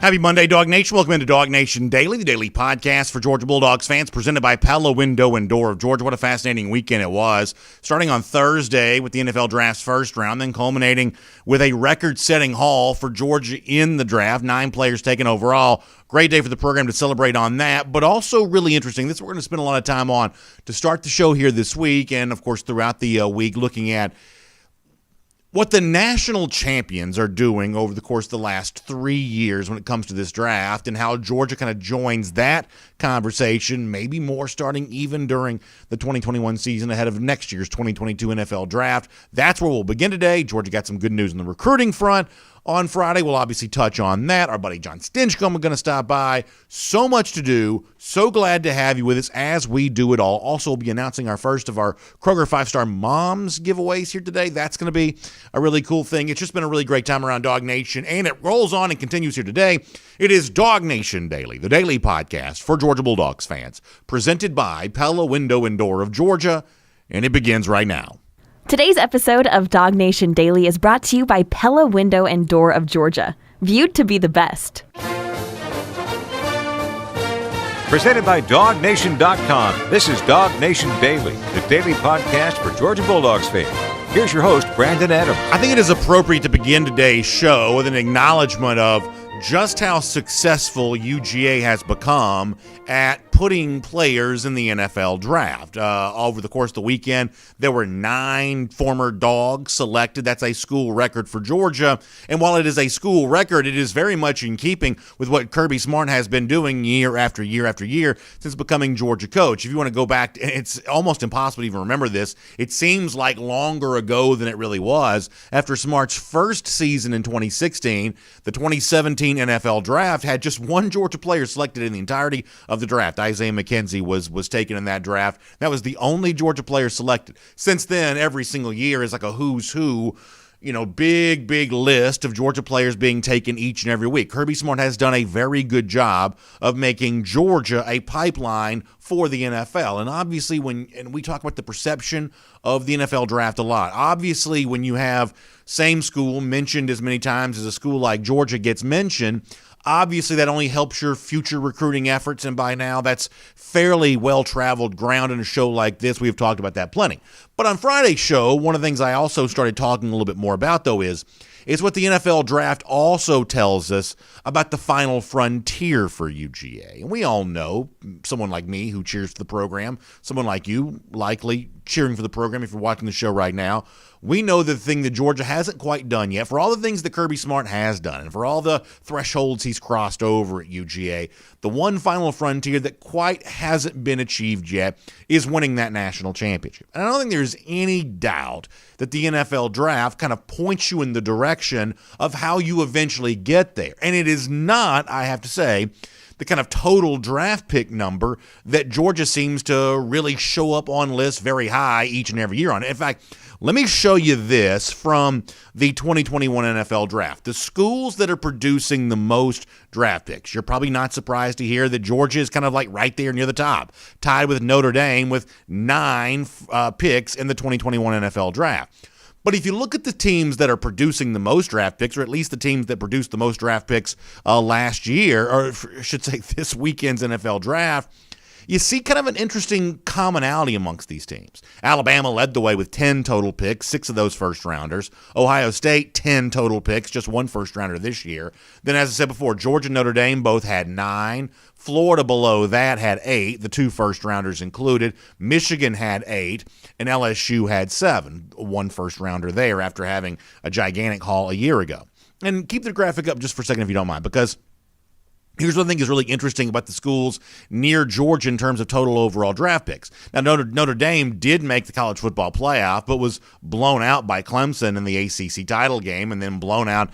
Happy Monday, Dog Nation. Welcome into Dog Nation Daily, the daily podcast for Georgia Bulldogs fans, presented by Pella Window and Door of Georgia. What a fascinating weekend it was. Starting on Thursday with the NFL Draft's first round, then culminating with a record-setting haul for Georgia in the draft. 9 players taken overall. Great day for the program to celebrate on that, but also really interesting. This is what we're going to spend a lot of time on to start the show here this week, and, of course, throughout the week, looking at what the national champions are doing over the course of the last 3 years when it comes to this draft, and how Georgia kind of joins that conversation, maybe more starting even during the 2021 season ahead of next year's 2022 NFL draft. That's where we'll begin today. Georgia got some good news on the recruiting front. On Friday, we'll obviously touch on that. Our buddy John Stinchcomb is going to stop by. So much to do. So glad to have you with us as we do it all. Also, we'll be announcing our first of our Kroger 5-Star Moms giveaways here today. That's going to be a really cool thing. It's just been a really great time around Dog Nation, and it rolls on and continues here today. It is Dog Nation Daily, the daily podcast for Georgia Bulldogs fans, presented by Pella Window and Door of Georgia, and it begins right now. Today's episode of Dog Nation Daily is brought to you by Pella Window and Door of Georgia, viewed to be the best. Presented by DogNation.com. This is Dog Nation Daily, the daily podcast for Georgia Bulldogs fans. Here's your host, Brandon Adams. I think it is appropriate to begin today's show with an acknowledgement of just how successful UGA has become at putting players in the NFL draft. Over the course of the weekend, there were 9 former Dogs selected. That's a school record for Georgia. And while it is a school record, it is very much in keeping with what Kirby Smart has been doing year after year after year since becoming Georgia coach. If you want to go back, it's almost impossible to even remember this. It seems like longer ago than it really was. After Smart's first season in 2016, the 2017 NFL draft had just 1 Georgia player selected in the entirety of the draft. Isaiah McKenzie was taken in that draft. That was the only Georgia player selected. Since then, every single year is like a who's who, big list of Georgia players being taken each and every week. Kirby Smart has done a very good job of making Georgia a pipeline for the NFL. And obviously, and we talk about the perception of the NFL draft a lot. Obviously, when you have same school mentioned as many times as a school like Georgia gets mentioned, obviously, that only helps your future recruiting efforts, and by now, that's fairly well-traveled ground in a show like this. We've talked about that plenty. But on Friday's show, one of the things I also started talking a little bit more about, though, is what the NFL draft also tells us about the final frontier for UGA. And we all know, someone like me who cheers for the program, someone like you likely cheering for the program if you're watching the show right now, we know the thing that Georgia hasn't quite done yet, for all the things that Kirby Smart has done, and for all the thresholds he's crossed over at UGA, the one final frontier that quite hasn't been achieved yet is winning that national championship. And I don't think there's any doubt that the NFL draft kind of points you in the direction of how you eventually get there. And it is not, I have to say, the kind of total draft pick number that Georgia seems to really show up on lists very high each and every year on. In fact, let me show you this from the 2021 NFL draft. The schools that are producing the most draft picks. You're probably not surprised to hear that Georgia is kind of like right there near the top, tied with Notre Dame with 9 picks in the 2021 NFL draft. But if you look at the teams that are producing the most draft picks, or at least the teams that produced the most draft picks last year, or I should say this weekend's NFL draft, you see kind of an interesting commonality amongst these teams. Alabama led the way with 10 total picks, 6 of those first-rounders. Ohio State, 10 total picks, just 1 first-rounder this year. Then, as I said before, Georgia and Notre Dame both had 9. Florida below that had 8, the 2 first-rounders included. Michigan had 8, and LSU had 7, 1 first-rounder there after having a gigantic haul a year ago. And keep the graphic up just for a second if you don't mind, because here's what I think is really interesting about the schools near Georgia in terms of total overall draft picks. Now, Notre Dame did make the college football playoff, but was blown out by Clemson in the ACC title game, and then blown out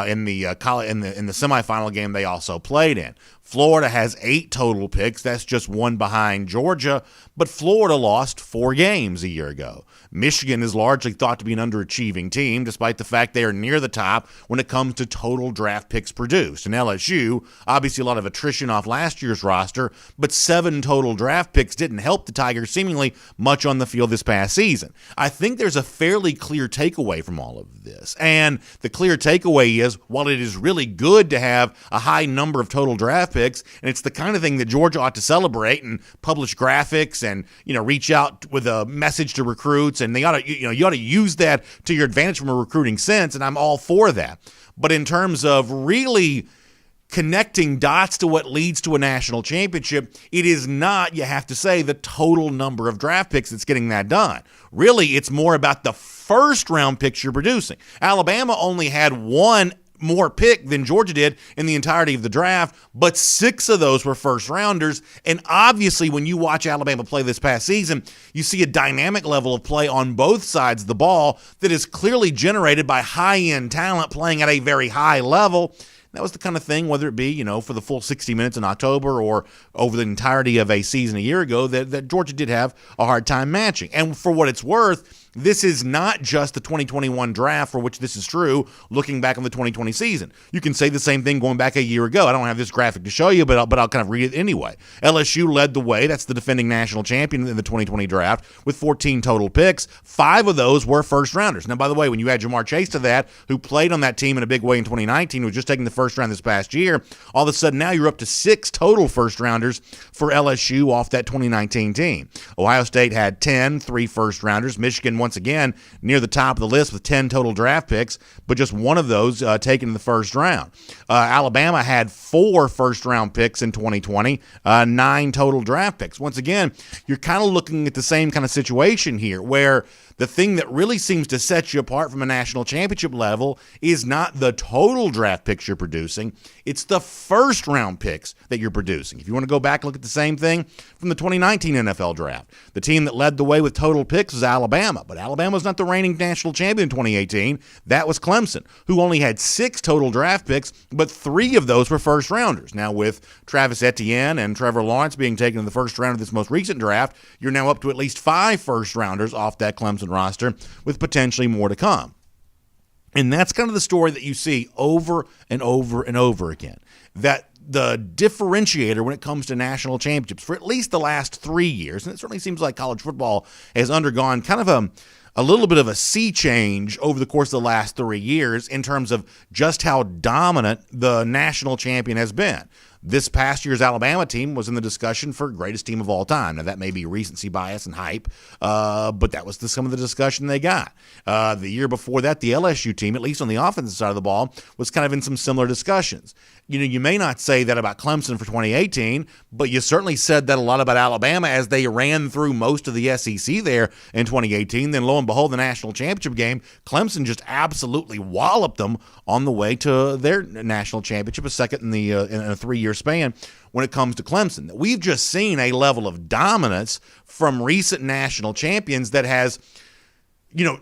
in the semifinal game they also played in. Florida has 8 total picks. That's just 1 behind Georgia, but Florida lost 4 games a year ago. Michigan is largely thought to be an underachieving team, despite the fact they are near the top when it comes to total draft picks produced. And LSU, obviously a lot of attrition off last year's roster, but 7 total draft picks didn't help the Tigers seemingly much on the field this past season. I think there's a fairly clear takeaway from all of this. And the clear takeaway takeaway is, while it is really good to have a high number of total draft picks, and it's the kind of thing that Georgia ought to celebrate and publish graphics and, reach out with a message to recruits, and they ought to, you ought to use that to your advantage from a recruiting sense, and I'm all for that. But in terms of really connecting dots to what leads to a national championship, it is not, you have to say, the total number of draft picks that's getting that done. Really, it's more about the first round picks you're producing. Alabama only had one more pick than Georgia did in the entirety of the draft, but 6 of those were first rounders. And obviously, when you watch Alabama play this past season, you see a dynamic level of play on both sides of the ball that is clearly generated by high-end talent playing at a very high level. That was the kind of thing, whether it be, for the full 60 minutes in October or over the entirety of a season a year ago, that Georgia did have a hard time matching. And for what it's worth, this is not just the 2021 draft for which this is true, looking back on the 2020 season. You can say the same thing going back a year ago. I don't have this graphic to show you, but I'll kind of read it anyway. LSU led the way. That's the defending national champion in the 2020 draft with 14 total picks. 5 of those were first rounders. Now, by the way, when you add Jamar Chase to that, who played on that team in a big way in 2019, was just taking the first round this past year, all of a sudden now you're up to 6 total first rounders for LSU off that 2019 team. Ohio State had 10, 3 first rounders. Michigan, once again, near the top of the list with 10 total draft picks, but just one of those taken in the first round. Alabama had 4 first-round picks in 2020, 9 total draft picks. Once again, you're kind of looking at the same kind of situation here, where the thing that really seems to set you apart from a national championship level is not the total draft picks you're producing, it's the first-round picks that you're producing. If you want to go back and look at the same thing from the 2019 NFL draft, the team that led the way with total picks was Alabama, but Alabama's not the reigning national champion in 2018. That was Clemson, who only had 6 total draft picks, but 3 of those were first-rounders. Now, with Travis Etienne and Trevor Lawrence being taken in the first round of this most recent draft, you're now up to at least 5 first-rounders off that Clemson roster, with potentially more to come. And that's kind of the story that you see over and over and over again, that the differentiator when it comes to national championships for at least the last 3 years, and it certainly seems like college football has undergone kind of a little bit of a sea change over the course of the last 3 years in terms of just how dominant the national champion has been. This past year's Alabama team was in the discussion for greatest team of all time. Now, that may be recency bias and hype, but that was some of the discussion they got. The year before that, the LSU team, at least on the offensive side of the ball, was kind of in some similar discussions. You may not say that about Clemson for 2018, but you certainly said that a lot about Alabama as they ran through most of the SEC there in 2018. Then, lo and behold, the national championship game, Clemson just absolutely walloped them on the way to their national championship, a second in a 3-year span when it comes to Clemson. We've just seen a level of dominance from recent national champions that has,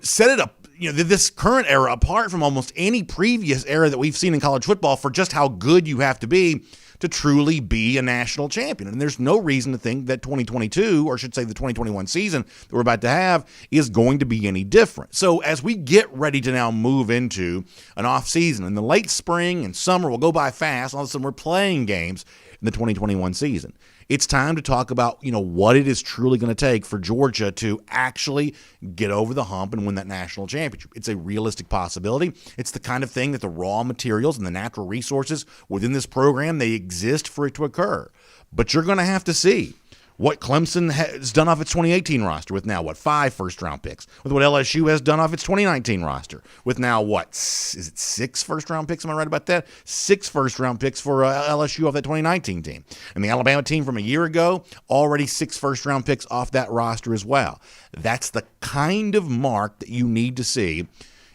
set it up, this current era apart from almost any previous era that we've seen in college football for just how good you have to be to truly be a national champion. And there's no reason to think that 2022, or I should say the 2021 season that we're about to have, is going to be any different. So as we get ready to now move into an off season, in the late spring and summer will go by fast, all of a sudden we're playing games in the 2021 season. It's time to talk about, what it is truly going to take for Georgia to actually get over the hump and win that national championship. It's a realistic possibility. It's the kind of thing that the raw materials and the natural resources within this program, they exist for it to occur. But you're going to have to see what Clemson has done off its 2018 roster with now, 5 first-round picks, with what LSU has done off its 2019 roster, with now, is it 6 first-round picks? Am I right about that? 6 first-round picks for LSU off that 2019 team. And the Alabama team from a year ago, already 6 first-round picks off that roster as well. That's the kind of mark that you need to see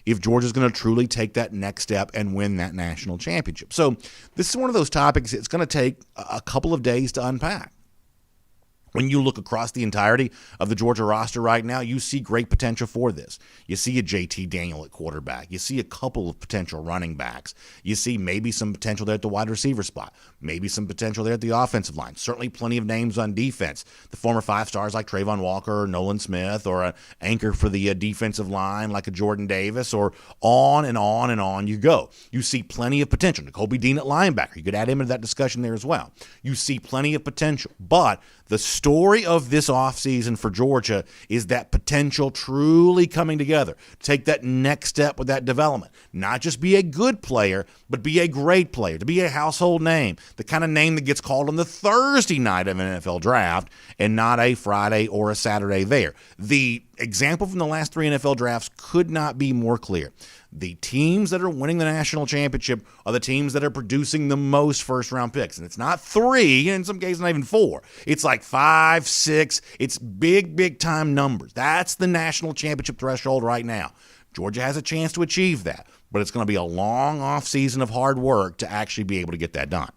if Georgia's going to truly take that next step and win that national championship. So this is one of those topics it's going to take a couple of days to unpack. When you look across the entirety of the Georgia roster right now, you see great potential for this. You see a JT Daniel at quarterback. You see a couple of potential running backs. You see maybe some potential there at the wide receiver spot. Maybe some potential there at the offensive line. Certainly plenty of names on defense. The former 5-stars like Trayvon Walker or Nolan Smith, or an anchor for the defensive line like a Jordan Davis, or on and on and on you go. You see plenty of potential. Nakobe Dean at linebacker. You could add him into that discussion there as well. You see plenty of potential, but the story of this offseason for Georgia is that potential truly coming together. Take that next step with that development. Not just be a good player, but be a great player, to be a household name, the kind of name that gets called on the Thursday night of an NFL draft and not a Friday or a Saturday there. The example from the last 3 NFL drafts could not be more clear. The teams that are winning the national championship are the teams that are producing the most first-round picks. And it's not 3, and in some cases not even 4. It's like 5, 6. It's big, big-time numbers. That's the national championship threshold right now. Georgia has a chance to achieve that, but it's going to be a long off-season of hard work to actually be able to get that done.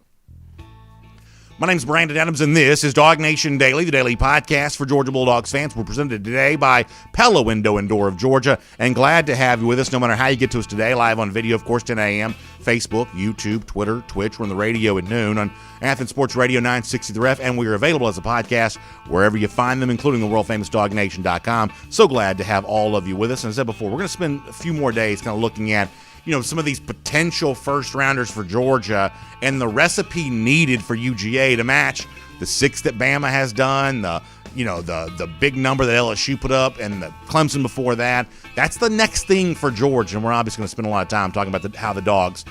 My name's Brandon Adams, and this is Dog Nation Daily, the daily podcast for Georgia Bulldogs fans. We're presented today by Pella Window and Door of Georgia, and glad to have you with us no matter how you get to us today. Live on video, of course, 10 a.m., Facebook, YouTube, Twitter, Twitch. We're on the radio at noon on Athens Sports Radio 960 The Ref, and we are available as a podcast wherever you find them, including the world-famous DogNation.com. So glad to have all of you with us. And as I said before, we're going to spend a few more days kind of looking at some of these potential first-rounders for Georgia and the recipe needed for UGA to match the 6 that Bama has done, the big number that LSU put up, and the Clemson before that. That's the next thing for Georgia, and we're obviously going to spend a lot of time talking about how the Dogs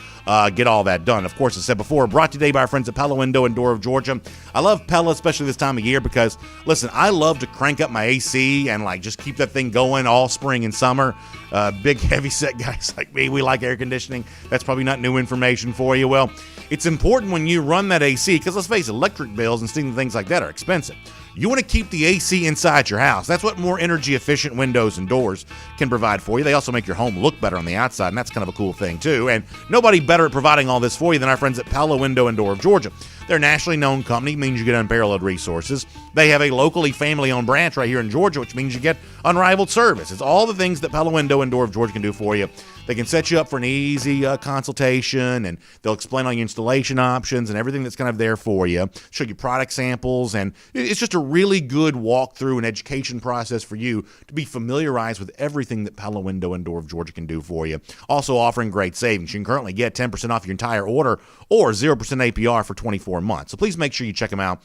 get all that done. Of course, as I said before, brought today by our friends at Pella Window and Door of Georgia. I love Pella, especially this time of year, because, listen, I love to crank up my AC and, just keep that thing going all spring and summer. Big, heavy-set guys like me, we like air conditioning. That's probably not new information for you. Well, it's important when you run that AC, because let's face it, electric bills and things like that are expensive. You want to keep the AC inside your house. That's what more energy-efficient windows and doors can provide for you. They also make your home look better on the outside, and that's kind of a cool thing, too. And nobody better at providing all this for you than our friends at Pella Window and Door of Georgia. They're a nationally known company, means you get unparalleled resources. They have a locally family-owned branch right here in Georgia, which means you get unrivaled service. It's all the things that Pella Window and Door of Georgia can do for you. They can set you up for an easy consultation, and they'll explain all your installation options and everything that's kind of there for you, show you product samples, and it's just a really good walkthrough and education process for you to be familiarized with everything that Pella Window and Door of Georgia can do for you. Also offering great savings. You can currently get 10% off your entire order or 0% APR for 24 months. So please make sure you check them out.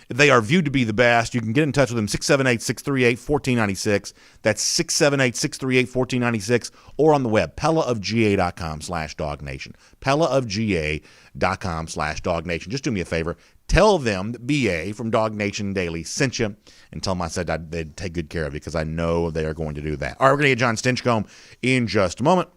They are viewed to be the best. You can get in touch with them, 678-638-1496. That's 678-638-1496, or on the web, pellaofga.com/dognation. pellaofga.com/dognation. Just do me a favor. Tell them that BA from Dog Nation Daily sent you, and tell them I said they'd take good care of you, because I know they are going to do that. All right, we're going to get John Stinchcomb in just a moment.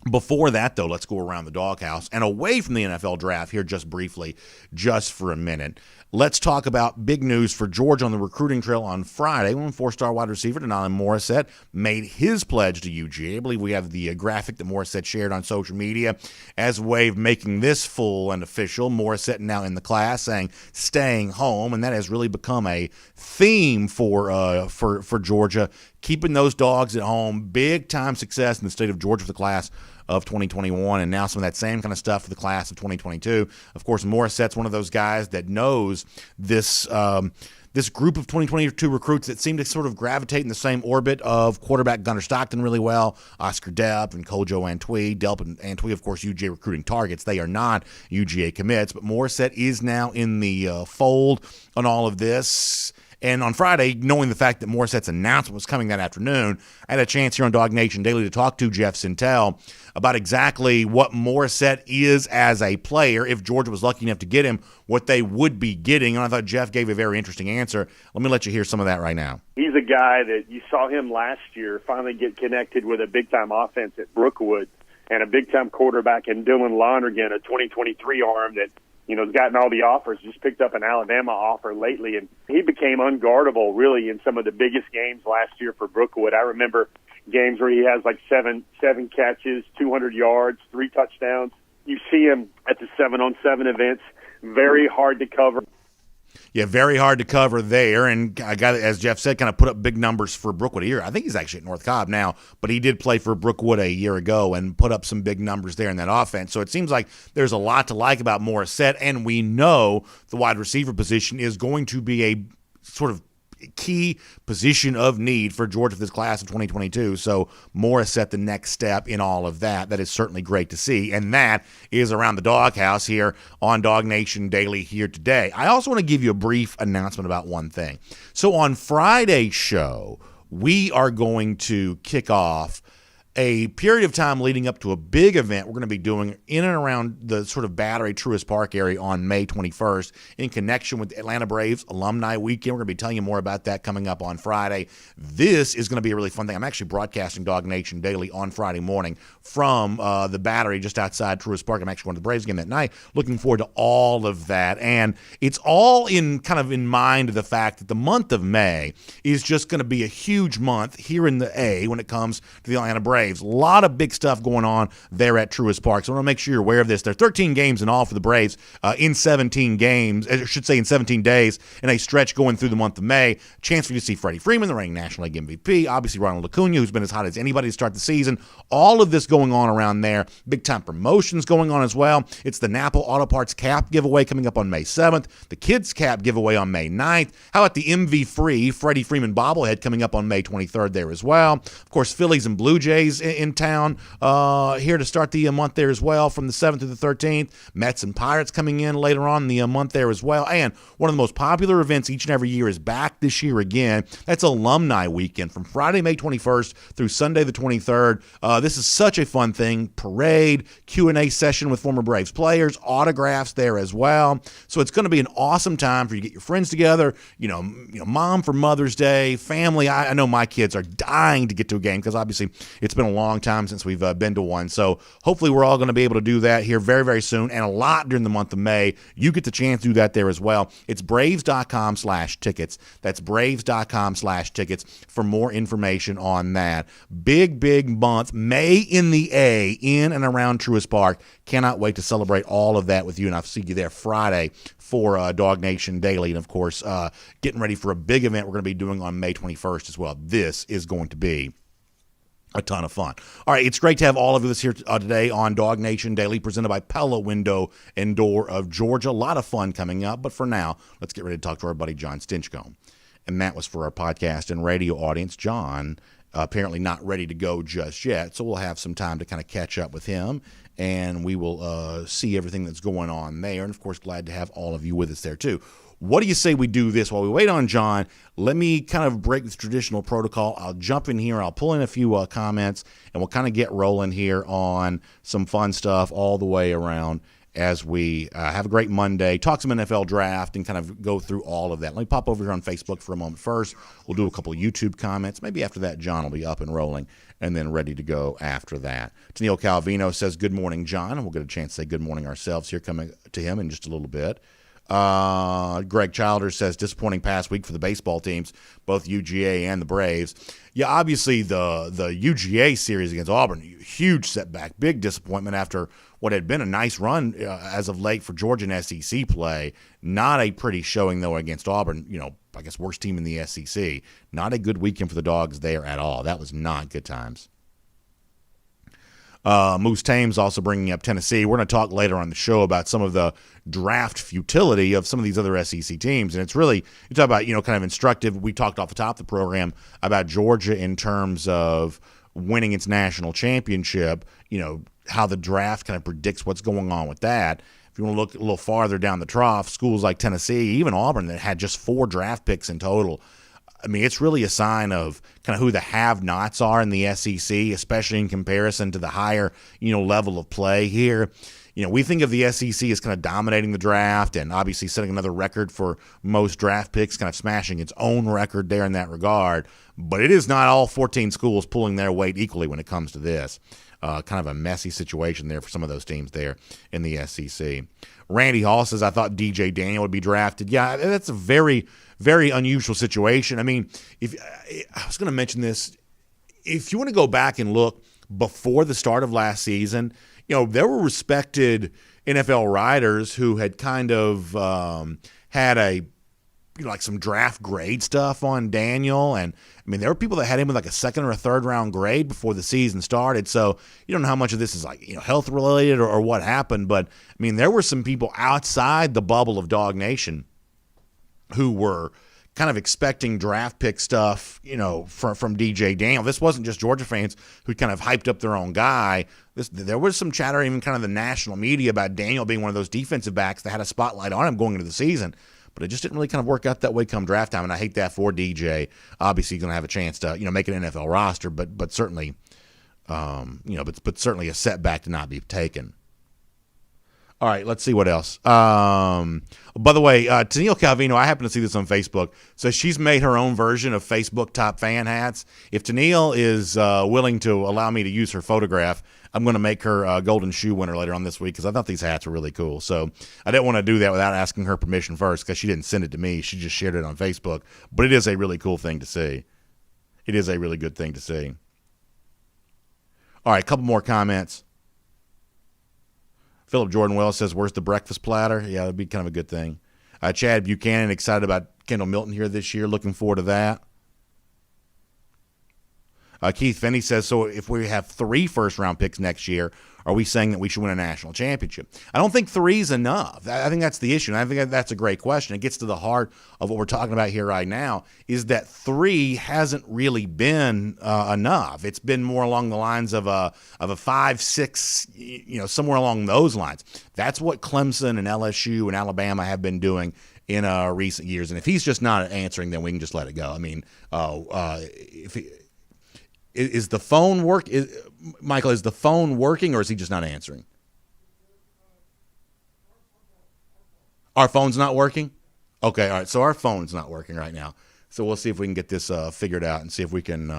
Before that, though, let's go around the doghouse and away from the NFL draft here just briefly, just for a minute. Let's talk about big news for Georgia on the recruiting trail on Friday when 4-star wide receiver Denali Morissette made his pledge to UGA. I believe we have the graphic that Morissette shared on social media as a way of making this full and official. Morissette now in the class saying staying home, and that has really become a theme for Georgia, keeping those dogs at home. Big time success in the state of Georgia for the class of 2021, and now some of that same kind of stuff for the class of 2022. Of course, Morissette's one of those guys that knows this this group of 2022 recruits that seem to sort of gravitate in the same orbit of quarterback Gunnar Stockton really well, Oscar Delp and Kojo Antwi. Delp and Antwi, of course, UGA recruiting targets. They are not UGA commits, but Morissette is now in the fold on all of this. And on Friday, knowing the fact that Morissette's announcement was coming that afternoon, I had a chance here on Dog Nation Daily to talk to Jeff Sintel about exactly what Morissette is as a player. If Georgia was lucky enough to get him, what they would be getting. And I thought Jeff gave a very interesting answer. Let me let you hear some of that right now. He's a guy that you saw him last year finally get connected with a big-time offense at Brookwood and a big-time quarterback in Dylan Lonergan, a 2023 arm that has gotten all the offers, just picked up an Alabama offer lately, and he became unguardable, really, in some of the biggest games last year for Brookwood. I remember games where he has like seven catches, 200 yards, 3 touchdowns. You see him at the 7-on-7 events, very hard to cover. Yeah, very hard to cover there, and a guy that, as Jeff said, kind of put up big numbers for Brookwood a year. I think he's actually at North Cobb now, but he did play for Brookwood a year ago and put up some big numbers there in that offense. So it seems like there's a lot to like about Morissette, and we know the wide receiver position is going to be a sort of key position of need for Georgia for this class of 2022. So Morris set the next step in all of that. That is certainly great to see. And that is around the doghouse here on Dog Nation Daily here today. I also want to give you a brief announcement about one thing. So on Friday's show, we are going to kick off a period of time leading up to a big event we're going to be doing in and around the sort of Battery Truist Park area on May 21st in connection with the Atlanta Braves Alumni Weekend. We're going to be telling you more about that coming up on Friday. This is going to be a really fun thing. I'm actually broadcasting Dog Nation Daily on Friday morning from the Battery just outside Truist Park. I'm actually going to the Braves game that night. Looking forward to all of that. And it's all in kind of in mind of the fact that the month of May is just going to be a huge month here in the A when it comes to the Atlanta Braves. A lot of big stuff going on there at Truist Park. So I want to make sure you're aware of this. There are 13 games in all for the Braves in 17 games, I should say in 17 days, in a stretch going through the month of May. Chance for you to see Freddie Freeman, the reigning National League MVP, obviously Ronald Acuna, who's been as hot as anybody to start the season. All of this going on around there. Big time promotions going on as well. It's the Napa Auto Parts cap giveaway coming up on May 7th. The Kids cap giveaway on May 9th. How about the MV Free Freddie Freeman bobblehead coming up on May 23rd there as well. Of course, Phillies and Blue Jays in town here to start the month there as well from the 7th to the 13th. Mets and Pirates coming in later on in the month there as well. And one of the most popular events each and every year is back this year again. That's Alumni Weekend from Friday, May 21st through Sunday the 23rd. This is such a fun thing. Parade, Q&A session with former Braves players, autographs there as well. So it's going to be an awesome time for you to get your friends together, mom for Mother's Day, family. I know my kids are dying to get to a game because obviously it's been a long time since we've been to one. So hopefully we're all going to be able to do that here very, very soon, and a lot during the month of May. You get the chance to do that there as well. It's braves.com/tickets. That's braves.com/tickets for more information on that. Big month. May in the A, in and around Truist Park. Cannot wait to celebrate all of that with you, and I'll see you there Friday for Dog Nation Daily. And, of course, getting ready for a big event we're going to be doing on May 21st as well. This is going to be a ton of fun. All right, it's great to have all of us here today on Dog Nation Daily, presented by Pella Window and Door of Georgia. A lot of fun coming up, but for now, let's get ready to talk to our buddy John Stinchcomb. And that was for our podcast and radio audience. John, apparently not ready to go just yet, so we'll have some time to kind of catch up with him, and we will see everything that's going on there. And, of course, glad to have all of you with us there, too. What do you say we do this while we wait on John? Let me kind of break this traditional protocol. I'll jump in here. I'll pull in a few comments, and we'll kind of get rolling here on some fun stuff all the way around as we have a great Monday, talk some NFL draft, and kind of go through all of that. Let me pop over here on Facebook for a moment first. We'll do a couple of YouTube comments. Maybe after that, John will be up and rolling and then ready to go after that. Tennille Calvino says, good morning, John, and we'll get a chance to say good morning ourselves here coming to him in just a little bit. Greg Childers says, disappointing past week for the baseball teams, both UGA and the Braves. Yeah, obviously the UGA series against Auburn, huge setback, big disappointment after what had been a nice run as of late for Georgia in SEC play. Not a pretty showing, though, against Auburn, I guess worst team in the SEC. Not a good weekend for the Dogs there at all. That was not good times. Moose Thames also bringing up Tennessee. We're going to talk later on the show about some of the draft futility of some of these other SEC teams. And it's really, you talk about, kind of instructive. We talked off the top of the program about Georgia in terms of winning its national championship, how the draft kind of predicts what's going on with that. If you want to look a little farther down the trough, schools like Tennessee, even Auburn, that had just 4 draft picks in total. I mean, it's really a sign of kind of who the have-nots are in the SEC, especially in comparison to the higher, level of play here. We think of the SEC as kind of dominating the draft and obviously setting another record for most draft picks, kind of smashing its own record there in that regard. But it is not all 14 schools pulling their weight equally when it comes to this. Kind of a messy situation there for some of those teams there in the SEC. Randy Hall says, I thought DJ Daniel would be drafted. Yeah, that's a very, very unusual situation. I mean, if I was going to mention this, if you want to go back and look before the start of last season, there were respected NFL writers who had kind of had like some draft grade stuff on Daniel. And I mean, there were people that had him with like a second or a third round grade before the season started. So you don't know how much of this is like, health related or what happened. But I mean, there were some people outside the bubble of Dog Nation who were kind of expecting draft pick stuff, from DJ Daniel. This wasn't just Georgia fans who kind of hyped up their own guy. There was some chatter, even kind of the national media, about Daniel being one of those defensive backs that had a spotlight on him going into the season. But it just didn't really kind of work out that way come draft time, and I hate that for DJ. Obviously, he's going to have a chance to, make an NFL roster, but certainly, but certainly a setback to not be taken. All right, let's see what else. By the way, Tennille Calvino, I happen to see this on Facebook, so she's made her own version of Facebook Top Fan hats. If Tennille is willing to allow me to use her photograph, I'm going to make her Golden Shoe winner later on this week because I thought these hats were really cool. So I didn't want to do that without asking her permission first because she didn't send it to me. She just shared it on Facebook. But it is a really cool thing to see. It is a really good thing to see. All right, a couple more comments. Philip Jordan Wells says, where's the breakfast platter? Yeah, that'd be kind of a good thing. Chad Buchanan, excited about Kendall Milton here this year. Looking forward to that. Keith Finney says, so if we have 3 first-round picks next year, are we saying that we should win a national championship? I don't think 3 is enough. I think that's the issue, and I think that's a great question. It gets to the heart of what we're talking about here right now, is that 3 hasn't really been enough. It's been more along the lines of a 5, 6, somewhere along those lines. That's what Clemson and LSU and Alabama have been doing in recent years. And if he's just not answering, then we can just let it go. I mean, Is the phone Michael, is the phone working, or is he just not answering? Our phone's not working? Okay, all right. So our phone's not working right now. So we'll see if we can get this figured out and see if we can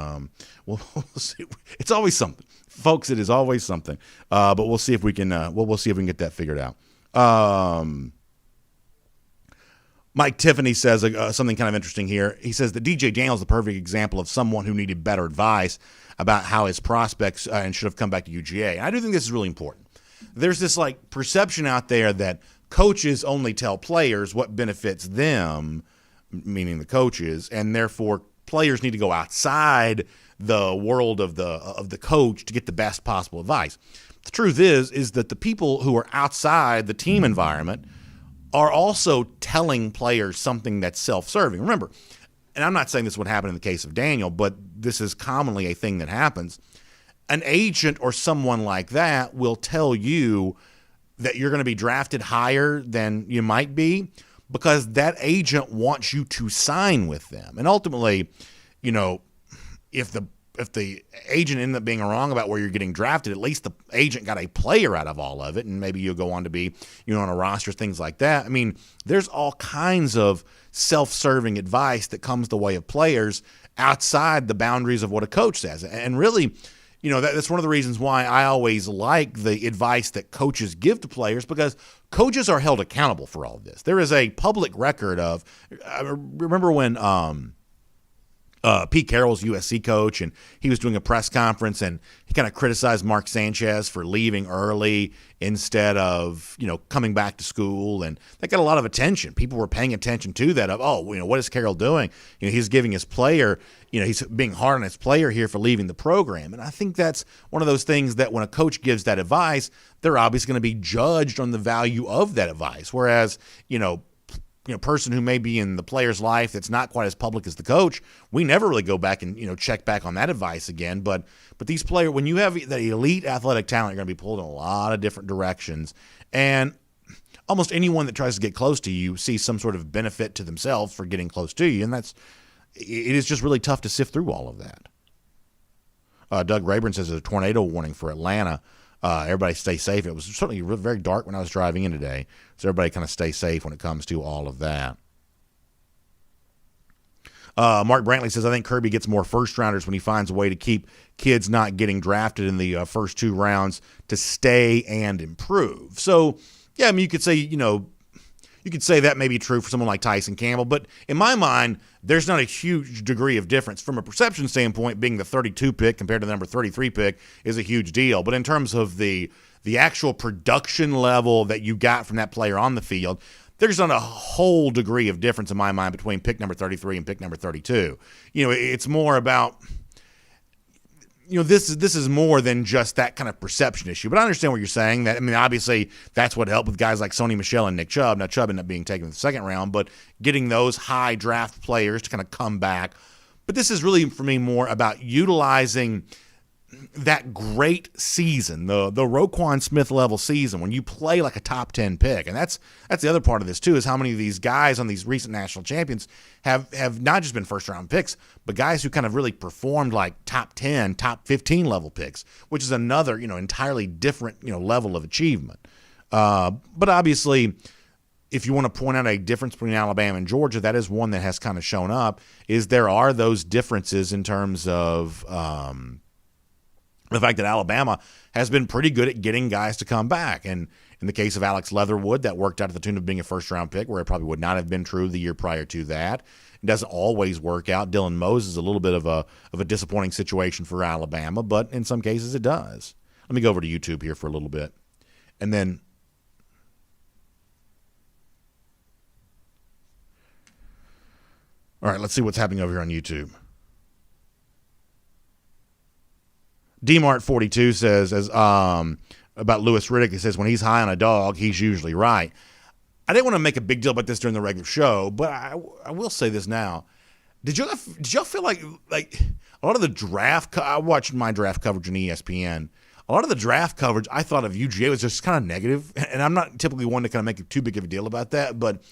we'll see. It's always something. Folks, it is always something. But we'll see if we can we'll see if we can get that figured out. Mike Tiffany says something kind of interesting here. He says that DJ Daniel is the perfect example of someone who needed better advice about how his prospects and should have come back to UGA. And I do think this is really important. There's this perception out there that coaches only tell players what benefits them, meaning the coaches, and therefore players need to go outside the world of the coach to get the best possible advice. The truth is that the people who are outside the team environment are also telling players something that's self-serving. Remember, and I'm not saying this would happen in the case of Daniel, but this is commonly a thing that happens. An agent or someone like that will tell you that you're going to be drafted higher than you might be because that agent wants you to sign with them. And ultimately, if the agent ended up being wrong about where you're getting drafted, at least the agent got a player out of all of it, and maybe you'll go on to be, on a roster, things like that. I mean, there's all kinds of self-serving advice that comes the way of players outside the boundaries of what a coach says. And really, that's one of the reasons why I always like the advice that coaches give to players, because coaches are held accountable for all of this. There is a public record of, I remember when Pete Carroll's USC coach, and he was doing a press conference, and he kind of criticized Mark Sanchez for leaving early instead of, coming back to school, and that got a lot of attention. People were paying attention to that of, what is Carroll doing? He's giving his player, he's being hard on his player here for leaving the program. And I think that's one of those things that when a coach gives that advice, they're obviously going to be judged on the value of that advice. Whereas, person who may be in the player's life that's not quite as public as the coach, we never really go back and, check back on that advice again. But these players, when you have that elite athletic talent, you're going to be pulled in a lot of different directions. And almost anyone that tries to get close to you sees some sort of benefit to themselves for getting close to you. And it is just really tough to sift through all of that. Doug Rayburn says there's a tornado warning for Atlanta. Everybody stay safe. It was certainly very dark when I was driving in today, so everybody kind of stay safe when it comes to all of that. Mark Brantley says, I think Kirby gets more first-rounders when he finds a way to keep kids not getting drafted in the first 2 rounds to stay and improve. So, yeah, I mean, you could say, you could say that may be true for someone like Tyson Campbell, but in my mind, there's not a huge degree of difference. From a perception standpoint, being the 32 pick compared to the number 33 pick is a huge deal. But in terms of the actual production level that you got from that player on the field, there's not a whole degree of difference in my mind between pick number 33 and pick number 32. It's more about, this is more than just that kind of perception issue. But I understand what you're saying. That, I mean, obviously that's what helped with guys like Sony Michel and Nick Chubb. Now, Chubb ended up being taken in the second round, but getting those high draft players to kind of come back. But this is really, for me, more about utilizing that great season, the Roquan Smith level season, when you play like a top 10 pick. And that's the other part of this too, is how many of these guys on these recent national champions have not just been first round picks, but guys who kind of really performed like top 10, top 15 level picks, which is another, entirely different, level of achievement. But obviously, if you want to point out a difference between Alabama and Georgia, that is one that has kind of shown up, is there are those differences in terms of, the fact that Alabama has been pretty good at getting guys to come back. And in the case of Alex Leatherwood, that worked out to the tune of being a first-round pick, where it probably would not have been true the year prior to that. It doesn't always work out. Dylan Moses is a little bit of a disappointing situation for Alabama, but in some cases it does. Let me go over to YouTube here for a little bit. And then all right, let's see what's happening over here on YouTube. DMart42 says, about Louis Riddick, he says, when he's high on a dog, he's usually right. I didn't want to make a big deal about this during the regular show, but I will say this now. Did y'all feel like a lot of the draft, I watched my draft coverage on ESPN, a lot of the draft coverage I thought of UGA was just kind of negative, and I'm not typically one to kind of make too big of a deal about that, but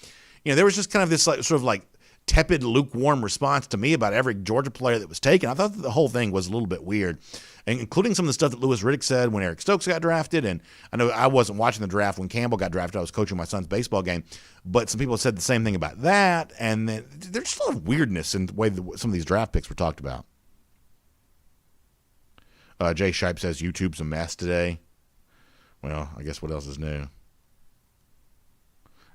there was just kind of this sort of tepid, lukewarm response to me about every Georgia player that was taken. I thought that the whole thing was a little bit weird, and including some of the stuff that Louis Riddick said when Eric Stokes got drafted. And I know I wasn't watching the draft when Campbell got drafted. I was coaching my son's baseball game, but some people said the same thing about that. And then there's just a lot of weirdness in the way that some of these draft picks were talked about. Jay Shipe says YouTube's a mess today. Well, I guess what else is new?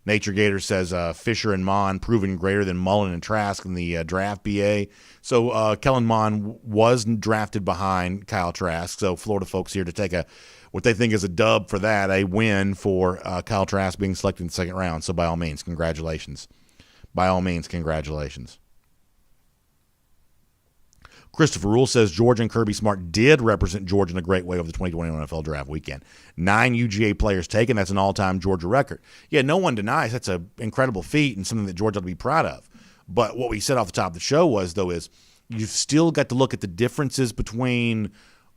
Nature Gator says Fisher and Mon proven greater than Mullen and Trask in the draft BA. So Kellen Mond was drafted behind Kyle Trask. So Florida folks here to take what they think is a dub for that, a win for Kyle Trask being selected in the second round. So by all means, congratulations. By all means, congratulations. Christopher Rule says Georgia and Kirby Smart did represent Georgia in a great way over the 2021 NFL Draft weekend. 9 UGA players taken. That's an all-time Georgia record. Yeah, no one denies that's an incredible feat and something that Georgia ought to be proud of. But what we said off the top of the show was, though, is you've still got to look at the differences between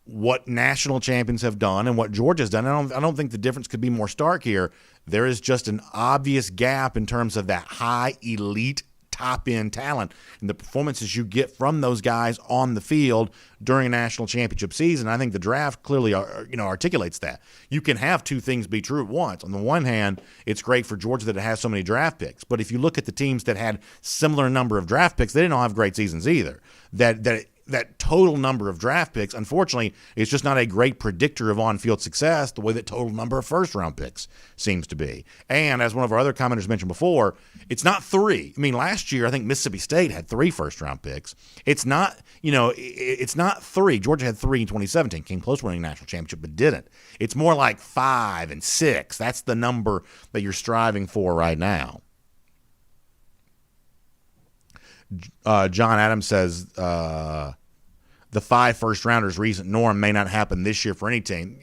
what national champions have done and what Georgia's done. I don't think the difference could be more stark here. There is just an obvious gap in terms of that high elite top-end talent and the performances you get from those guys on the field during a national championship season. I think the draft clearly articulates that. You can have two things be true at once. On the one hand, it's great for Georgia that it has so many draft picks, but if you look at the teams that had similar number of draft picks, they didn't all have great seasons either. That total number of draft picks, unfortunately, is just not a great predictor of on-field success the way that total number of first-round picks seems to be. And as one of our other commenters mentioned before, it's not 3. I mean, last year, I think Mississippi State had 3 first-round picks. It's not, it's not 3. Georgia had 3 in 2017, came close to winning a national championship, but didn't. It's more like 5 and 6. That's the number that you're striving for right now. John Adams says the 5 first-rounders recent norm may not happen this year for any team.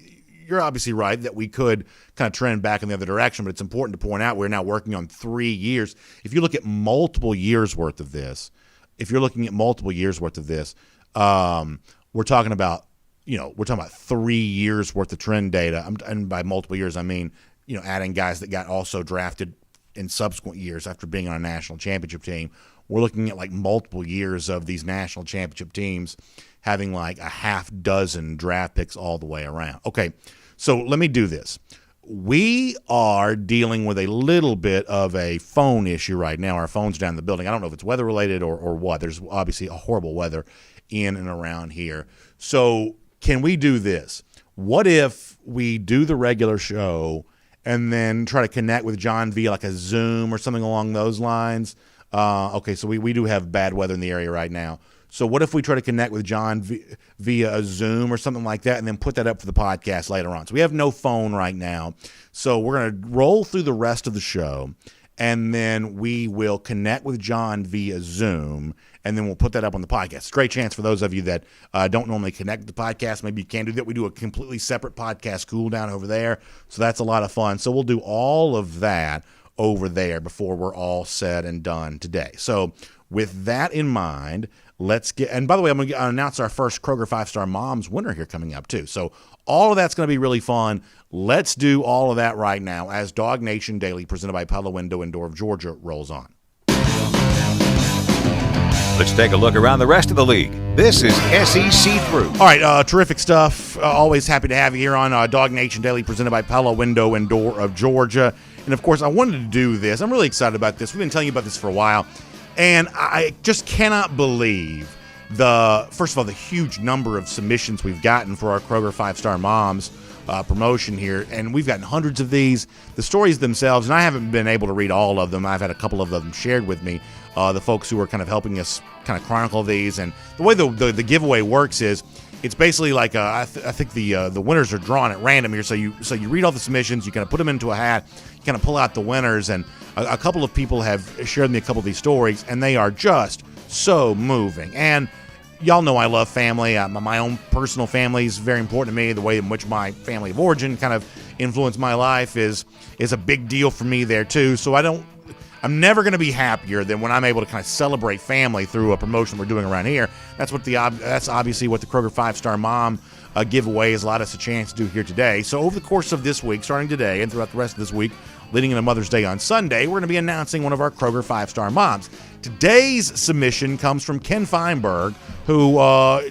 You're obviously right that we could kind of trend back in the other direction, but it's important to point out we're now working on 3 years. If you look at multiple years' worth of this, we're talking about, we're talking about 3 years' worth of trend data. And by multiple years, I mean, adding guys that got also drafted in subsequent years after being on a national championship team. We're looking at like multiple years of these national championship teams having like a half dozen draft picks all the way around. Okay, so let me do this. We are dealing with a little bit of a phone issue right now. Our phone's down in the building. I don't know if it's weather related or what. There's obviously a horrible weather in and around here. So can we do this? What if we do the regular show and then try to connect with John via like a Zoom or something along those lines? Okay, so we do have bad weather in the area right now. So what if we try to connect with John via a Zoom or something like that and then put that up for the podcast later on? So we have no phone right now. So we're going to roll through the rest of the show. and then we will connect with John via Zoom, and then we'll put that up on the podcast. It's a great chance for those of you that don't normally connect with the podcast. Maybe you can do that. We do a completely separate podcast cool down over there, so that's a lot of fun. So we'll do all of that over there before we're all said and done today. So with that in mind, let's get – and by the way, I'm going to announce our first Kroger 5-Star Moms winner here coming up too. So all of that's going to be really fun. Let's do all of that right now as Dog Nation Daily, presented by Pella Window and Door of Georgia, rolls on. Let's take a look around the rest of the league. This is SEC Through. All right, terrific stuff. Always happy to have you here on Dog Nation Daily, presented by Pella Window and Door of Georgia. And, of course, I wanted to do this. I'm really excited about this. We've been telling you about this for a while. And I just cannot believe first of all, the huge number of submissions we've gotten for our Kroger 5-Star Moms promotion here. And we've gotten hundreds of these. The stories themselves, and I haven't been able to read all of them. I've had a couple of them shared with me, the folks who are kind of helping us kind of chronicle these. And the way the giveaway works is it's basically like I think the winners are drawn at random here. So you read all the submissions, you kind of put them into a hat, you kind of pull out the winners. And a couple of people have shared me a couple of these stories, and they are just so moving. And y'all know I love family. My own personal family is very important to me. The way in which my family of origin kind of influenced my life is a big deal for me there too. So I'm never going to be happier than when I'm able to kind of celebrate family through a promotion we're doing around here. That's obviously what the Kroger 5-Star Mom giveaway has allowed us a chance to do here today. So over the course of this week, starting today and throughout the rest of this week, leading into Mother's Day on Sunday, we're going to be announcing one of our Kroger 5-Star Moms. Today's submission comes from Ken Feinberg, who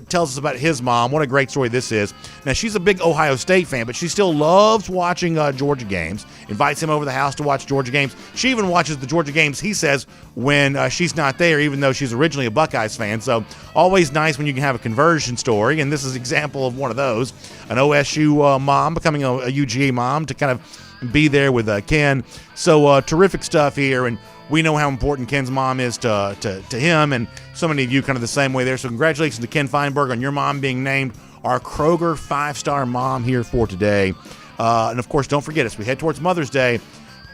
tells us about his mom. What a great story this is. Now, she's a big Ohio State fan, but she still loves watching Georgia games, invites him over the house to watch Georgia games. She even watches the Georgia games, he says, when she's not there, even though she's originally a Buckeyes fan. So always nice when you can have a conversion story, and this is an example of one of those. An OSU mom becoming a UGA mom to kind of be there with Ken. So terrific stuff here, and we know how important Ken's mom is to him, and so many of you kind of the same way there. So congratulations to Ken Feinberg on your mom being named our Kroger 5-Star Mom here for today. And of course, don't forget, as we head towards Mother's Day,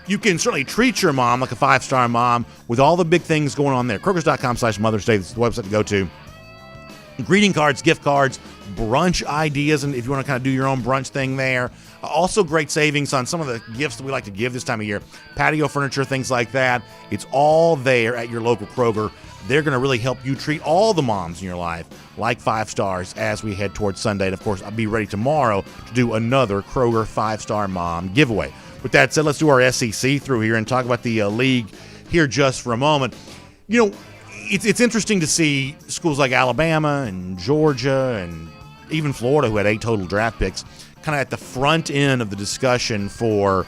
you can certainly treat your mom like a 5-star mom with all the big things going on there. Krogers.com/Mother's Day. This is the website to go to. Greeting cards, gift cards, brunch ideas, and if you want to kind of do your own brunch thing there. Also great savings on some of the gifts that we like to give this time of year. Patio furniture, things like that. It's all there at your local Kroger. They're going to really help you treat all the moms in your life like 5 stars as we head towards Sunday. And, of course, I'll be ready tomorrow to do another Kroger 5-Star Mom giveaway. With that said, let's do our SEC through here and talk about the league here just for a moment. You know, it's interesting to see schools like Alabama and Georgia and even Florida, who had 8 total draft picks, kind of at the front end of the discussion for,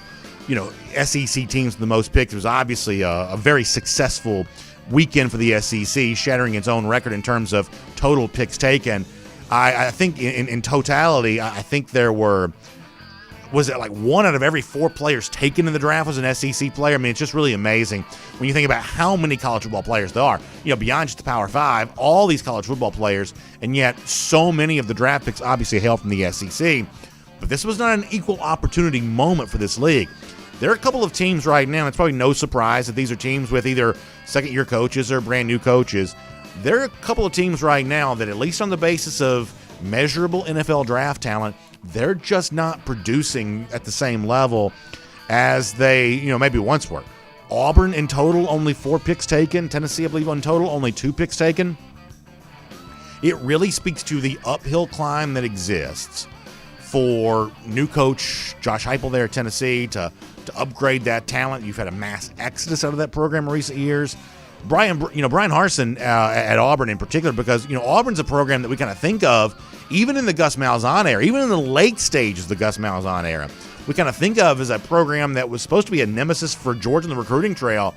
SEC teams with the most picks. It was obviously a very successful weekend for the SEC, shattering its own record in terms of total picks taken. I think in totality, I think there was it like 1 out of every 4 players taken in the draft was an SEC player? I mean, it's just really amazing when you think about how many college football players there are. Beyond just the Power 5, all these college football players, and yet so many of the draft picks obviously hail from the SEC. But this was not an equal opportunity moment for this league. There are a couple of teams right now, and it's probably no surprise that these are teams with either second-year coaches or brand-new coaches. There are a couple of teams right now that, at least on the basis of measurable NFL draft talent, they're just not producing at the same level as they, maybe once were. Auburn in total, only 4 picks taken. Tennessee, I believe, in total, only 2 picks taken. It really speaks to the uphill climb that exists for new coach Josh Heupel there at Tennessee to upgrade that talent. You've had a mass exodus out of that program in recent years. Brian Harsin at Auburn in particular, because Auburn's a program that we kind of think of even in the Gus Malzahn era, even in the late stages of the Gus Malzahn era. We kind of think of as a program that was supposed to be a nemesis for Georgia in the recruiting trail.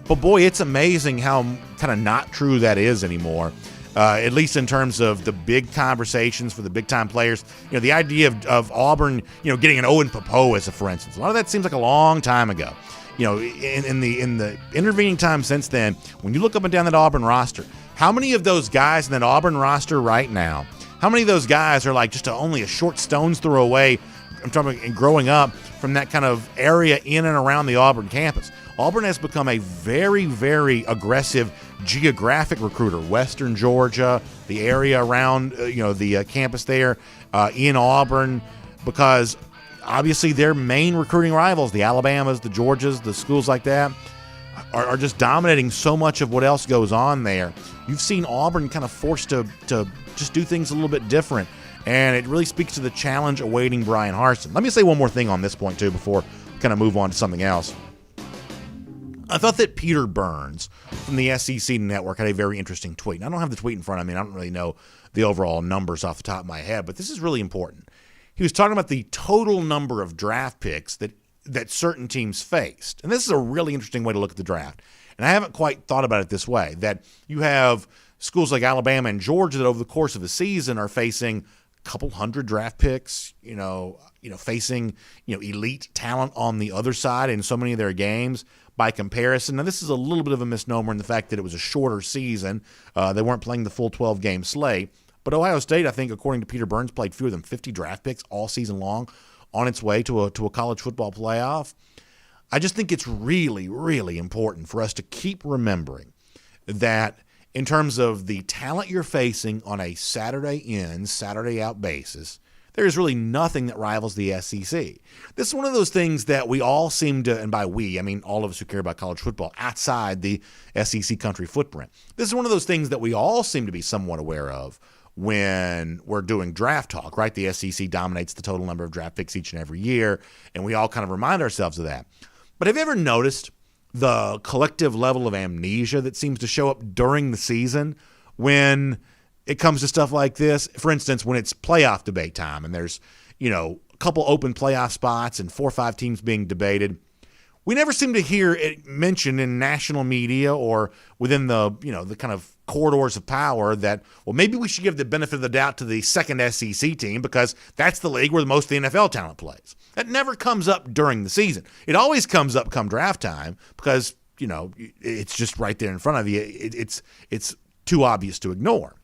But boy, it's amazing how kind of not true that is anymore. At least in terms of the big conversations for the big-time players. The idea of Auburn, getting an Owen Popo for instance. A lot of that seems like a long time ago. In the intervening time since then, when you look up and down that Auburn roster, how many of those guys in that Auburn roster right now, how many of those guys are like just only a short stone's throw away, I'm talking about growing up from that kind of area in and around the Auburn campus? Auburn has become a very, very aggressive geographic recruiter. Western Georgia, the area around, the campus there in Auburn, because obviously their main recruiting rivals, the Alabamas, the Georgias, the schools like that, are just dominating so much of what else goes on there. You've seen Auburn kind of forced to just do things a little bit different, and it really speaks to the challenge awaiting Brian Harsin. Let me say one more thing on this point, too, before we kind of move on to something else. I thought that Peter Burns from the SEC Network had a very interesting tweet. And I don't have the tweet in front of me. I don't really know the overall numbers off the top of my head, but this is really important. He was talking about the total number of draft picks that certain teams faced. And this is a really interesting way to look at the draft. And I haven't quite thought about it this way, that you have schools like Alabama and Georgia that over the course of a season are facing a couple hundred draft picks, facing elite talent on the other side in so many of their games. By comparison, now this is a little bit of a misnomer in the fact that it was a shorter season. They weren't playing the full 12-game slate. But Ohio State, I think, according to Peter Burns, played fewer than 50 draft picks all season long on its way to a college football playoff. I just think it's really, really important for us to keep remembering that in terms of the talent you're facing on a Saturday in, Saturday out basis, there is really nothing that rivals the SEC. This is one of those things that we all seem to, and by we, I mean all of us who care about college football outside the SEC country footprint. This is one of those things that we all seem to be somewhat aware of when we're doing draft talk, right? The SEC dominates the total number of draft picks each and every year, and we all kind of remind ourselves of that. But have you ever noticed the collective level of amnesia that seems to show up during the season when it comes to stuff like this? For instance, when it's playoff debate time and there's, a couple open playoff spots and 4 or 5 teams being debated, we never seem to hear it mentioned in national media or within the kind of corridors of power that, well, maybe we should give the benefit of the doubt to the second SEC team because that's the league where most of the NFL talent plays. That never comes up during the season. It always comes up come draft time because, it's just right there in front of you. It's too obvious to ignore.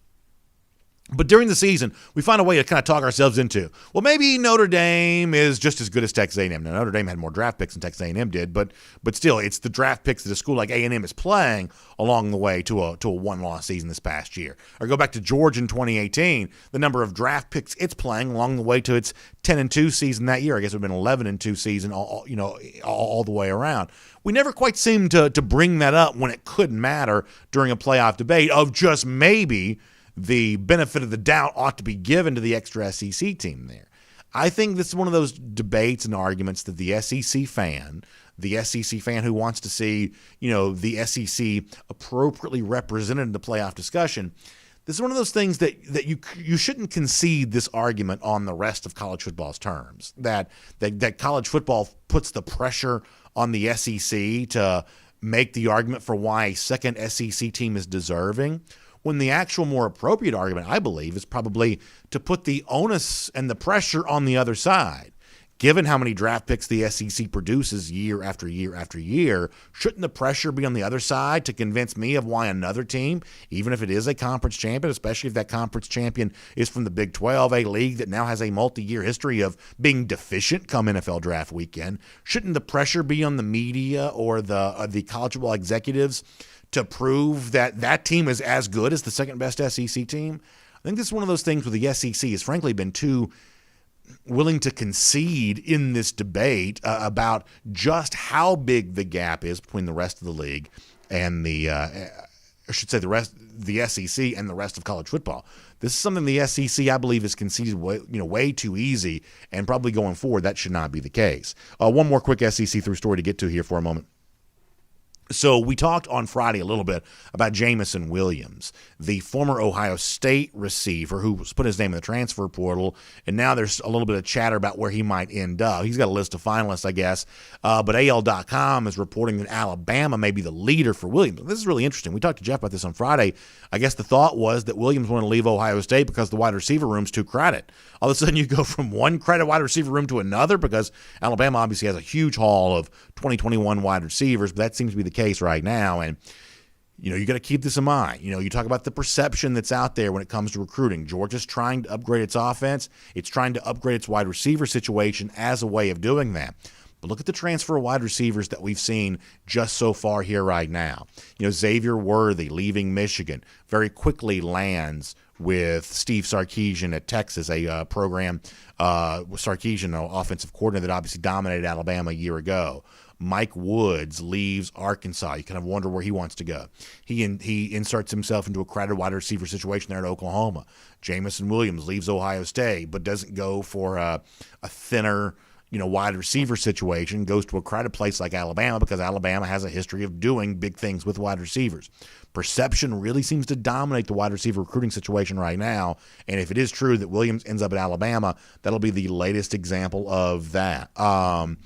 But during the season, we find a way to kind of talk ourselves into, well, maybe Notre Dame is just as good as Texas A&M. Now, Notre Dame had more draft picks than Texas A&M did, but still, it's the draft picks that a school like A&M is playing along the way to a one-loss season this past year. Or go back to Georgia in 2018, the number of draft picks it's playing along the way to its 10-2 season that year. I guess it would have been 11-2 season, all the way around. We never quite seem to bring that up when it could matter during a playoff debate of just maybe the benefit of the doubt ought to be given to the extra SEC team there. I think this is one of those debates and arguments that the SEC fan who wants to see, the SEC appropriately represented in the playoff discussion, this is one of those things that you shouldn't concede this argument on the rest of college football's terms, that college football puts the pressure on the SEC to make the argument for why a second SEC team is deserving, when the actual more appropriate argument, I believe, is probably to put the onus and the pressure on the other side. Given how many draft picks the SEC produces year after year after year, shouldn't the pressure be on the other side to convince me of why another team, even if it is a conference champion, especially if that conference champion is from the Big 12, a league that now has a multi-year history of being deficient come NFL draft weekend, shouldn't the pressure be on the media or the college football executives to prove that team is as good as the second best SEC team? I think this is one of those things where the SEC has frankly been too willing to concede in this debate about just how big the gap is between the rest of the league and the SEC and the rest of college football. This is something the SEC, I believe, is conceded way too easy, and probably going forward that should not be the case. One more quick SEC through story to get to here for a moment. So we talked on Friday a little bit about Jameson Williams, the former Ohio State receiver who put his name in the transfer portal, and now there's a little bit of chatter about where he might end up. He's got a list of finalists, I guess, but AL.com is reporting that Alabama may be the leader for Williams. This is really interesting. We talked to Jeff about this on Friday. I guess the thought was that Williams wanted to leave Ohio State because the wide receiver room's too crowded. All of a sudden you go from one crowded wide receiver room to another because Alabama obviously has a huge haul of 2021 wide receivers, but that seems to be the case right now. And you got to keep this in mind. You talk about the perception that's out there when it comes to recruiting. Georgia's trying to upgrade its offense. It's trying to upgrade its wide receiver situation as a way of doing that. But look at the transfer of wide receivers that we've seen just so far here right now. Xavier Worthy leaving Michigan very quickly lands with Steve Sarkisian at Texas, a program with Sarkisian, an offensive coordinator that obviously dominated Alabama a year ago. Mike Woods leaves Arkansas. You kind of wonder where he wants to go. He inserts himself into a crowded wide receiver situation there at Oklahoma. Jamison Williams leaves Ohio State, but doesn't go for a thinner wide receiver situation, goes to a crowded place like Alabama because Alabama has a history of doing big things with wide receivers. Perception really seems to dominate the wide receiver recruiting situation right now, and if it is true that Williams ends up at Alabama, that'll be the latest example of that. All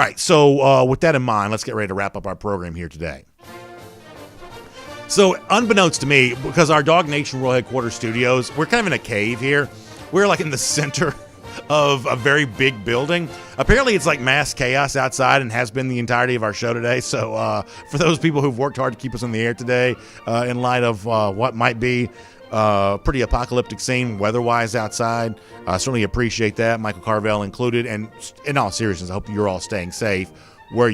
right, so with that in mind, let's get ready to wrap up our program here today. So unbeknownst to me, because our Dog Nation World Headquarters studios, we're kind of in a cave here. We're like in the center of a very big building. Apparently it's like mass chaos outside and has been the entirety of our show today. So for those people who've worked hard to keep us on the air today, in light of what might be a pretty apocalyptic scene weather-wise outside, I certainly appreciate that, Michael Carvel included. And in all seriousness, I hope you're all staying safe wherever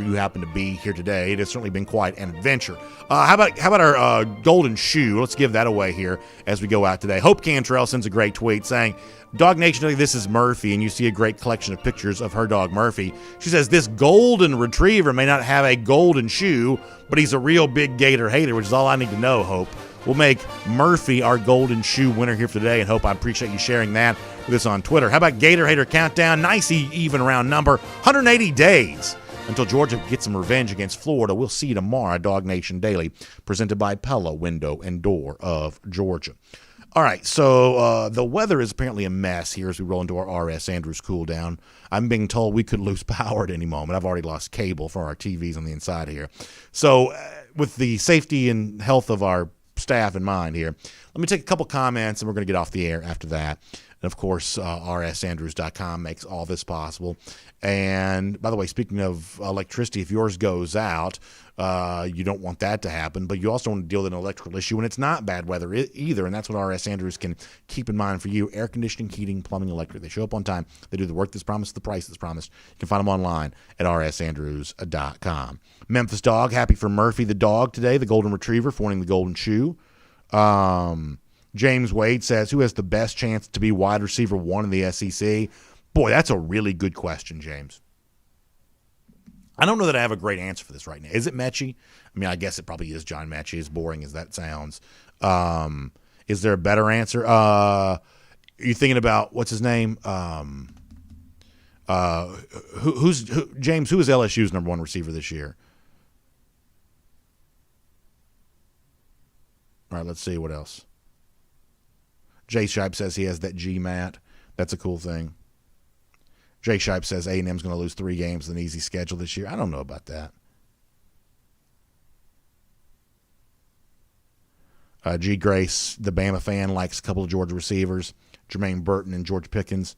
you happen to be here today. It has certainly been quite an adventure. How about our golden shoe? Let's give that away here as we go out today. Hope Cantrell sends a great tweet saying, Dog Nation, this is Murphy, and you see a great collection of pictures of her dog Murphy. She says, this golden retriever may not have a golden shoe, but he's a real big Gator hater, which is all I need to know, Hope. We'll make Murphy our golden shoe winner here for today, and Hope, I appreciate you sharing that with us on Twitter. How about Gator Hater Countdown? Nice even round number, 180 days until Georgia gets some revenge against Florida. We'll see you tomorrow, Dog Nation Daily, presented by Pella Window and Door of Georgia. All right, so the weather is apparently a mess here as we roll into our R.S. Andrews cool down. I'm being told we could lose power at any moment. I've already lost cable for our TVs on the inside here. So with the safety and health of our staff in mind here, let me take a couple comments and we're going to get off the air after that. And of course, rsandrews.com makes all this possible. And by the way, speaking of electricity, if yours goes out, you don't want that to happen, but you also want to deal with an electrical issue when it's not bad weather either. And that's what RS Andrews can keep in mind for you. Air conditioning, heating, plumbing, electric. They show up on time. They do the work that's promised, the price that's promised. You can find them online at rsandrews.com. Memphis Dog, happy for Murphy the dog today, the golden retriever, for winning the golden shoe. James Wade says, who has the best chance to be wide receiver one in the SEC? Boy, that's a really good question, James. I don't know that I have a great answer for this right now. Is it Mechie? I mean, I guess it probably is John Mechie, as boring as that sounds. Is there a better answer? Are you thinking about, what's his name? James, who is LSU's number one receiver this year? All right, let's see what else. Jay Shipe says he has that GMAT. That's a cool thing. Jay Shipe says A&M's going to lose 3 games with an easy schedule this year. I don't know about that. G. Grace, the Bama fan, likes a couple of Georgia receivers, Jermaine Burton and George Pickens.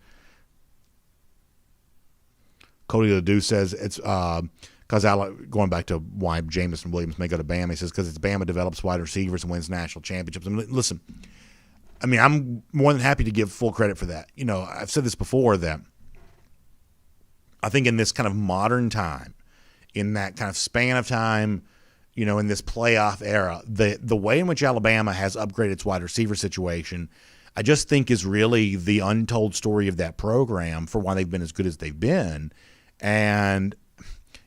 Cody Ledoux says it's because going back to why Jamison Williams may go to Bama, he says because it's Bama develops wide receivers and wins national championships. And listen, I mean, I'm more than happy to give full credit for that. You know, I've said this before that I think in this kind of modern time, in that kind of span of time, you know, in this playoff era, the way in which Alabama has upgraded its wide receiver situation, I just think is really the untold story of that program for why they've been as good as they've been. And,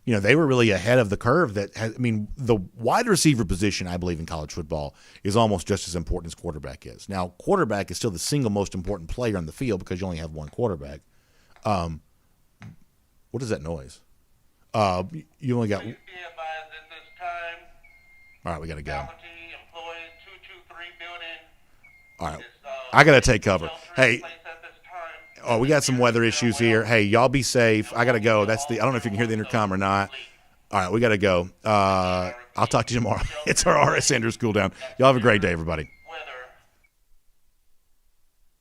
you know, they were really ahead of the curve the wide receiver position, I believe, in college football is almost just as important as quarterback is. Now, quarterback is still the single most important player on the field because you only have one quarterback. What is that noise? You only got... All right, we got to go. All right, I got to take cover. Hey, we got some weather issues here. Hey, y'all be safe. I got to go. I don't know if you can hear the intercom or not. All right, we got to go. I'll talk to you tomorrow. It's our RS Andrews Cool Down. Y'all have a great day, everybody.